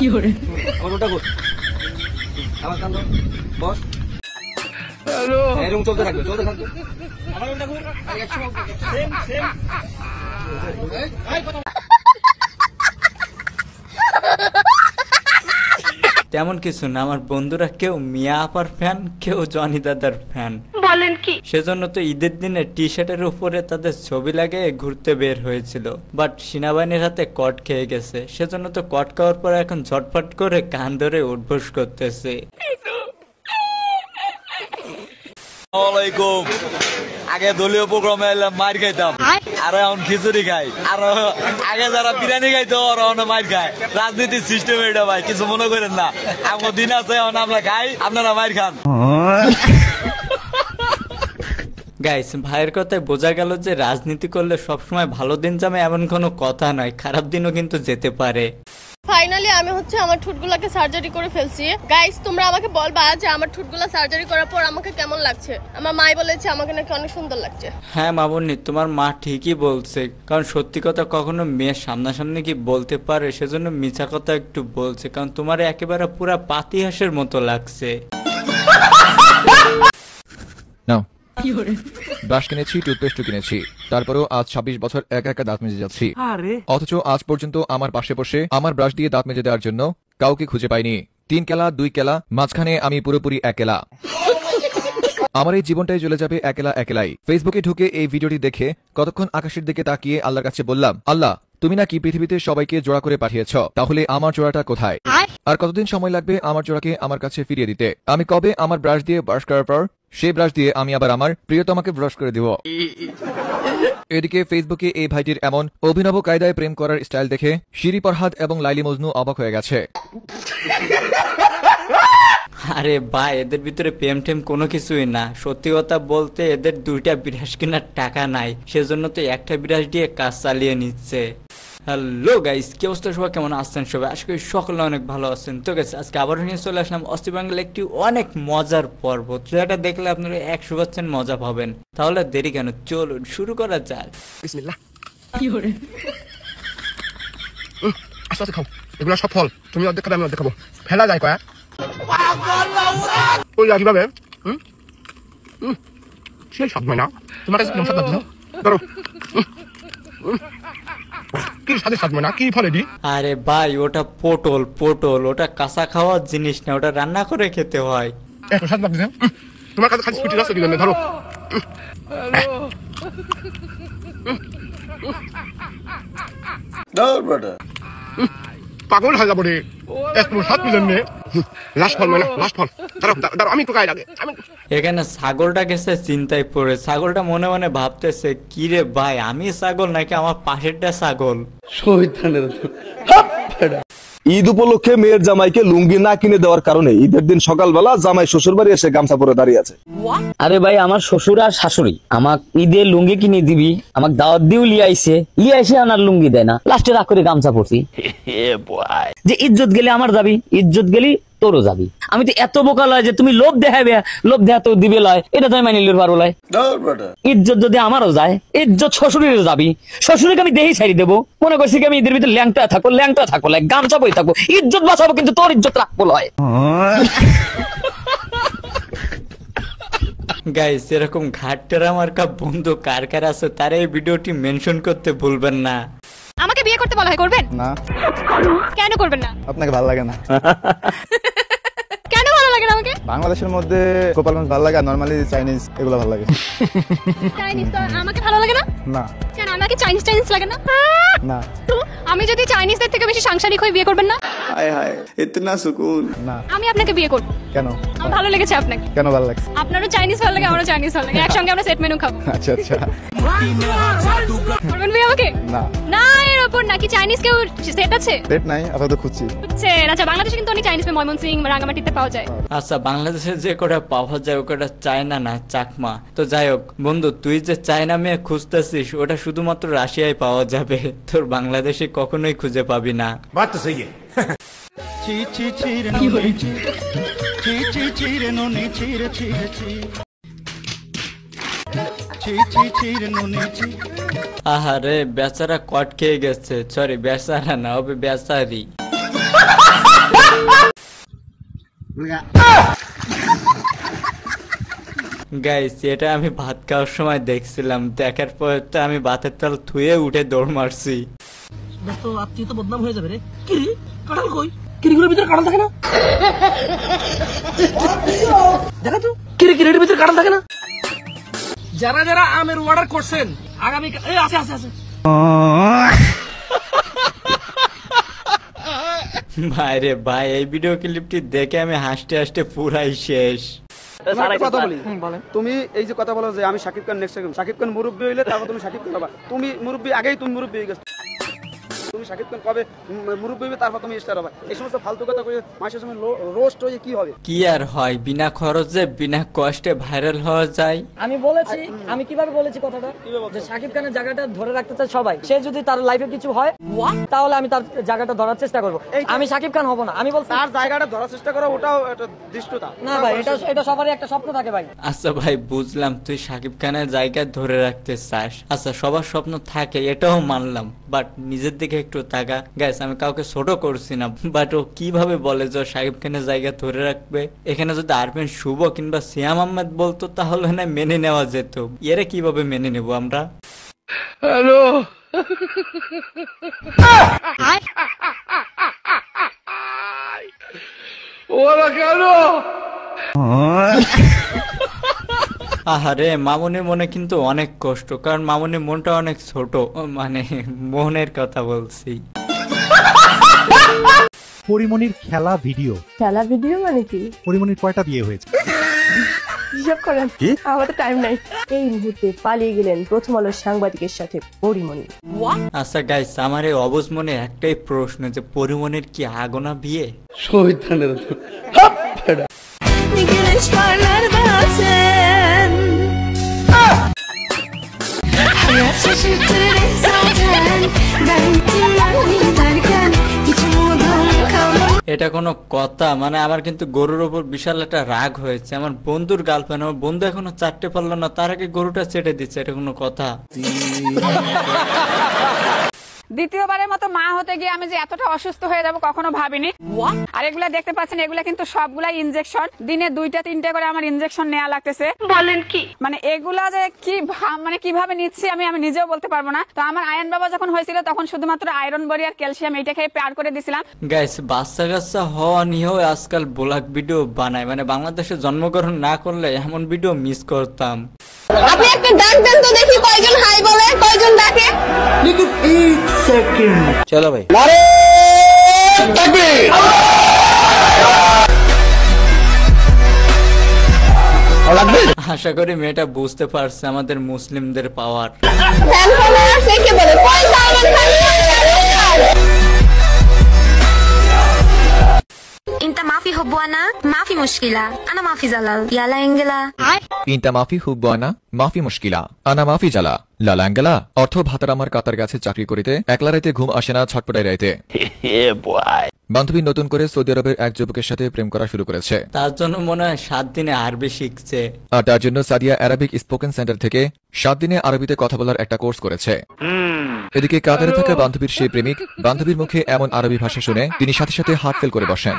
কি করে আমার ওটা কর আমার কান বস হ্যালো এরকম চলতে থাকবে আমার ওটা কর আর 100 সেম তেমন কিছু না, আমার বন্ধুরা কেউ মিয়া আপার ফ্যান, কেউ জনি দাদার ফ্যান। বলেন কি? সেজন্য তো ঈদের দিনে টি শার্টের উপরে তাদের ছবি লাগিয়ে ঘুরতে বের হয়েছিল, বাট সেনাবাহিনীর হাতে কট খেয়ে গেছে। সেজন্য তো কট খাওয়ার পর এখন ঝটফট করে কান ধরে উঠবোস করতেছে। আগে দলীয় প্রোগ্রামে এলাম মার খাইতাম, আর এখন খিচুড়ি খাই, আর আগে যারা বিরিয়ানি খাইতো ওরা মার খায়। রাজনীতির সিস্টেম এটা ভাই, কিছু মনে করেন না। আমার দিন আছে আমরা খাই, আপনারা মার খান। গাইস, ভাইয়ের কথায় বোঝা গেল যে রাজনীতি করলে সবসময় ভালো দিন যাবে এমন কোনো কথা নয়, খারাপ দিনও কিন্তু যেতে পারে। ফাইনালি আমি আমার ঠোঁটগুলোকে সার্জারি করে ফেলছি। গাইস, তোমরা আমাকে বলবা যে আমার ঠোঁটগুলো সার্জারি করার পর আমাকে কেমন লাগছে। আমার মাই বলেছে আমাকে নাকি অনেক সুন্দর লাগছে। হ্যাঁ মামুনি, তোমার মা ঠিকই বলছে, কারণ সত্যি কথা কখনো মেয়ের সামনাসামনি কি বলতে পারে, সেজন্য মিছা কথা একটু বলছে, কারণ তোমার একেবারে পুরা পাতিহাসের মতো লাগছে। ব্রাশ কিনেছি, টুথপেস্ট কিনেছি, তারপরেও আজ 26 বছর একা একা দাঁত মেজে যাচ্ছি। অথচ আজ পর্যন্ত আমার পাশে বসে আমার ব্রাশ দিয়ে দাঁত মেজে দেওয়ার জন্য কাউকে খুঁজে পাইনি। 3 কেলা 2 কেলা, মাঝখানে আমি পুরোপুরি একেলা। আমার এই জীবনটাই চলে যাবে একেলাই। ফেসবুকে ঢুকে এই ভিডিওটি দেখে কতক্ষণ আকাশের দিকে তাকিয়ে আল্লাহর কাছে বললাম, আল্লাহ তুমি নাকি পৃথিবীতে সবাইকে জোড়া করে পাঠিয়েছ, তাহলে আমার জোড়াটা কোথায়? আর কতদিন সময় লাগবে আমার জোড়াকে আমার কাছে ফিরিয়ে দিতে? আমি কবে আমার ব্রাশ দিয়ে ব্রাশ করার পর সেই ব্রাশ দিয়ে আমি আবার আমার প্রিয়তমাকে ব্রাশ করে দিব? এদিকে ফেসবুকে এই ভাইটির এমন অভিনব কায়দায় প্রেম করার স্টাইল দেখে শিরি ফরহাদ এবং লাইলি মজনু অবাক হয়ে গেছে। আরে ভাই, এদের ভিতরে প্রেম টেম কোনো কিছুই না। সত্যি কথা বলতে এদের 2টা বিরাশ কেনার টাকা নাই, সেজন্য তো একটা বিরাশ দিয়ে কাজ চালিয়ে নিচ্ছে। হ্যালো গাইস, কি অবস্থা সবাই, কেমন আছেন সবাই? আশা করি সকলে অনেক ভালো আছেন। তো গাইস, আজকে আবার নিয়ে চলে আসলাম অস্থি বাংলা একটি অনেক মজার পর্ব, যেটা দেখলে আপনারা 100% মজা পাবেন। তাহলে দেরি কেন, চলুন শুরু করা যাক। বিসমিল্লাহ। কি হরে আস্তে আস্তে খাও, এগুলো সব ফল। তুমি অর্ধেক খাবে, আমি অর্ধেক খাবো। ফেলা যায় কয়া ওই কিভাবে সেই স্বাদ হয় না তোমার কাছে? স্বাদ লাগছে ধরো, কি স্বাদের স্বাদ হয় না? কি ফলে দি? আরে ভাই, ওটা পটল, ওটা কাঁচা খাওয়ার জিনিস না, ওটা রান্না করে খেতে হয়। এত স্বাদ লাগছে তোমার কাছে? খালি ছুটি রাস্তা দিলেন, ধরো। পাগল হয়ে যাবো রে, এত স্বাদ দিলেন রে। লাস্ট ফল মানে লাস্ট ফল, দাঁড়াও আমি তো গায়ে লাগে। এখানে ছাগলটা গেছে চিন্তায় পড়ে। ছাগলটা মনে মনে ভাবতেছে, কি রে ভাই, আমি ছাগল নাকি আমার পাশেরটা ছাগল? ঈদ উপলক্ষে মেয়ের জামাইকে লুঙ্গি না কিনে দেওয়ার কারণে ঈদের দিন সকালবেলা জামাই শ্বশুর বাড়ি এসে গামছা পরে দাঁড়িয়ে আছে। আরে ভাই, আমার শ্বশুর আর শাশুড়ি আমাক ঈদের লুঙ্গি কিনে দিবি, আমাক দাওয়াত দিও লিয়ে আইছে আনার লুঙ্গি দেয় না, লাস্টে রাগ করে গামছা পরছি। যে ইজ্জত গেলে আমার যাবি, ইজ্জত গেলি তোরও যাবি। আমি তো এত বোকা লয় যে তুমি লোভ দেখাবে, লোভ দেখা তো দিবে লয়, এটা তো আমি মানি লিতে পারবো লয়। ইজ্জত যদি আমারও যায়, ইজ্জত শ্বশুরেরও যাবি। শ্বশুরকে আমি দেহি ছাড়ি দেবো, মনে করছি কি আমি ঈদের ভিতরে ল্যাংটা থাকো লাই, গামছা বই থাকবো, ইজ্জত বাঁচাবো, কিন্তু তোর ইজ্জত রাখবো লয়। গাইস, এরকম ঘাটটার আমার বন্ধু কার কার আছে তারা এই ভিডিওটি মেনশন করতে ভুলবেন না। আমাকে বিয়ে করতে বলা হয়, করবেন না? কেন করবেন না? আপনাকে ভালো লাগে না? কেন ভালো লাগে না আমাকে? বাংলাদেশের মধ্যে গোপালগঞ্জ ভালো লাগে, আর নরমালি চাইনিজ এগুলো ভালো লাগে। চাইনিজ তো আমাকে ভালো লাগে না? না। কেন আমাকে চাইনিজ লাগে না? না। তো আমি যদি চাইনিজদের থেকে বেশি সাংসারিক হই, বিয়ে করবেন না? হায় হায়, ইতনা সুকুন। না। আমি আপনাকে বিয়ে করব। কেন? আমার ভালো লেগেছে আপনাকে। কেন ভালো লাগছে? আপনারও চাইনিজ ভালো লাগে, আমারও চাইনিজ ভালো লাগে, একসঙ্গে আমরা সেট মেনু খাবো। আচ্ছা আচ্ছা। করবেন বিয়ে আমাকে? না। না, এর উপর নাকি চাইনিজ কেউ সেট আছে? সেট নাই, আপাতত খুঁজছি। আচ্ছা, বাংলাদেশে কিন্তু অনেক চাইনিজ ময়মনসিং, রাঙ্গামাটিতে পাওয়া যায়। আচ্ছা, বাংলাদেশে যে কটা পাওয়া যায় ওটা চায়না না চাকমা। তো যাই হোক বন্ধু, তুই যে চায়না মেয়ে খুঁজতেছিস ওটা শুধুমাত্র রাশিয়ায় পাওয়া যাবে, তোর বাংলাদেশে কখনোই খুঁজে পাবি না। বাত তো সহি আহারে, বেচারা কট খেয়ে গেছে। সরি, বেচারা না, হবে বেচারি। গাইস এটা আমি ভাত খাওয়ার সময় দেখছিলাম, দেখার পর তো আমি ভাতের তাল থুয়ে উঠে দৌড় মারছি। তো আপনি তো বদনাম হয়ে যাবে রে। কি রে কাঁঠাল কই? কিরিগুলোর ভিতরে কাঁঠাল থাকে না? দেখা তো কিরির ভিতরে কাঁঠাল থাকে না? যারা যারা আমের অর্ডার করছেন আগামী আছে আছে আছে ভাই রে ভাই, এই ভিডিও ক্লিপটি দেখে আমি হাসতে হাসতে পুরাই শেষ। কথা বলি, তুমি এই যে কথা বলো যে আমি শাকিব খান নেক্সট শাকিব খান মুরব্বী হইলে তারপর তুমি শাকিব খান হবা। তুমি মুরব্বী আগেই তুমি মুরব্বী হয়ে গেছো। তুমি শাকিব খান কবে মুরব্বী হবে তারপর তুমি স্টার হবে। এই সমস্ত ফালতু কথা কই মাসের সময় রোস্ট হয়ে কি হবে? কি আর হয়, বিনা খরচে বিনা কষ্টে ভাইরাল হওয়া যায়। আমি বলেছি, আমি কিভাবে বলেছি কথাটা, যে শাকিব খানের জায়গাটা ধরে রাখতে চায় সবাই। সে যদি তার লাইফে কিছু হয় তাহলে আমি তার জায়গাটা ধরার চেষ্টা করব। আমি শাকিব খান হব না। আমি বলছি তার জায়গাটা ধরার চেষ্টা করো, ওটাও একটা দৃষ্টতা না ভাই। এটা সবারই একটা স্বপ্ন থাকে ভাই। আচ্ছা ভাই বুঝলাম তুই শাকিব খানের জায়গা ধরে রাখতে চাস। আচ্ছা সবার স্বপ্ন থাকে, এটাও মানলাম, বাট নিজের দিকে একটু তাকা। গাইস আমি কাউকে ছোট করছি না, বাট ও কিভাবে বলে যে শাকিব খানের জায়গা ধরে রাখবে? এখানে যদি আরবিন শুভ কিংবা সিয়াম আহমেদ বলতো তাহলে না মেনে নেওয়া যেত। এরা কিভাবে মেনে নেব আমরা? হ্যালো ওরা কেন? আহারে মামুনির মনে কিন্তু অনেক কষ্ট, কারণ মামুনির মনটা অনেক ছোট, মানে মনের কথা বলছি। পরিমণির খেলা ভিডিও মানে কি? পরিমণির কয়টা বিয়ে হয়েছে? হিসাব করেন, আমাদের টাইম নাই। এই মুহূর্তে পালিয়ে গেলেন প্রথম আলোর সাংবাদিকের সাথে পরিমণি। আচ্ছা গাইস, আমার এই অবুঝ মনে একটাই প্রশ্ন, যে পরিমণির কি আগোনা বিয়ে? এটা কোনো কথা? মানে আমার কিন্তু গরুর ওপর বিশাল একটা রাগ হয়েছে। আমার বন্ধুর গার্লফ্রেন্ড, আমার বন্ধু এখনো চাটতে পারলো না, তার আগে গরুটা চেটে দিচ্ছে। এটা কোনো কথা? দ্বিতীয়বারের মতো মা হতে গিয়ে আমি যে এতটা অসুস্থ হয়ে যাব কখনো ভাবিনি। আর এগুলা দেখতে পাচ্ছেন, এগুলা কিন্তু সবগুলা ইনজেকশন। দিনে 2-3টে করে আমার ইনজেকশন নেওয়া লাগতেছে। বলেন কি? মানে এগুলা যে কি মানে কিভাবে নিচ্ছি আমি নিজেও বলতে পারবো না। তো আমার আয়ন বাবা যখন হয়েছিল তখন শুধুমাত্র আয়রন বড়ি আর ক্যালসিয়াম এইটা খেয়ে পার করে দিছিলাম। গাইস বাচ্চা কাচ্চা হওয়া নিয়েও আজকাল ব্লগ ভিডিও বানায়, মানে বাংলাদেশে জন্মগ্রহণ না করলে এমন ভিডিও মিস করতাম। আপনি একটা ডাক দেন তো দেখি কয়জন হাই বলে, কয়জন ডাকে। চলো ভাই। আশা করি মেয়েটা বুঝতে পারছে আমাদের মুসলিমদের পাওয়ার। انت ما في حبوانا ما في مشكلة انا ما في زلال يلا انجلا ইনটা মাফি হুব্বানা মাফি মুশকিলা আনা মাফি জালা লালাঙ্গালা। অর্থ ভাতার আমার কাতার গাছে চাকরি করিতে, একলা রাইতে ঘুম আসে না ছটপটাই রাইতে। বান্ধবী নতুন করে সৌদি আরবের এক যুবকের সাথে প্রেম করা শুরু করেছে। তার জন্য মনে হয় 7 দিনে আরবি শিখছে। আর তার জন্য সাদিয়া অ্যারাবিক স্পোকেন সেন্টার থেকে 7 দিনে আরবিতে কথা বলার একটা কোর্স করেছে। এদিকে কাতারে থাকা বান্ধবীর সেই প্রেমিক বান্ধবীর মুখে এমন আরবি ভাষা শুনে তিনি সাথে সাথে হাত ফেল করে বসেন।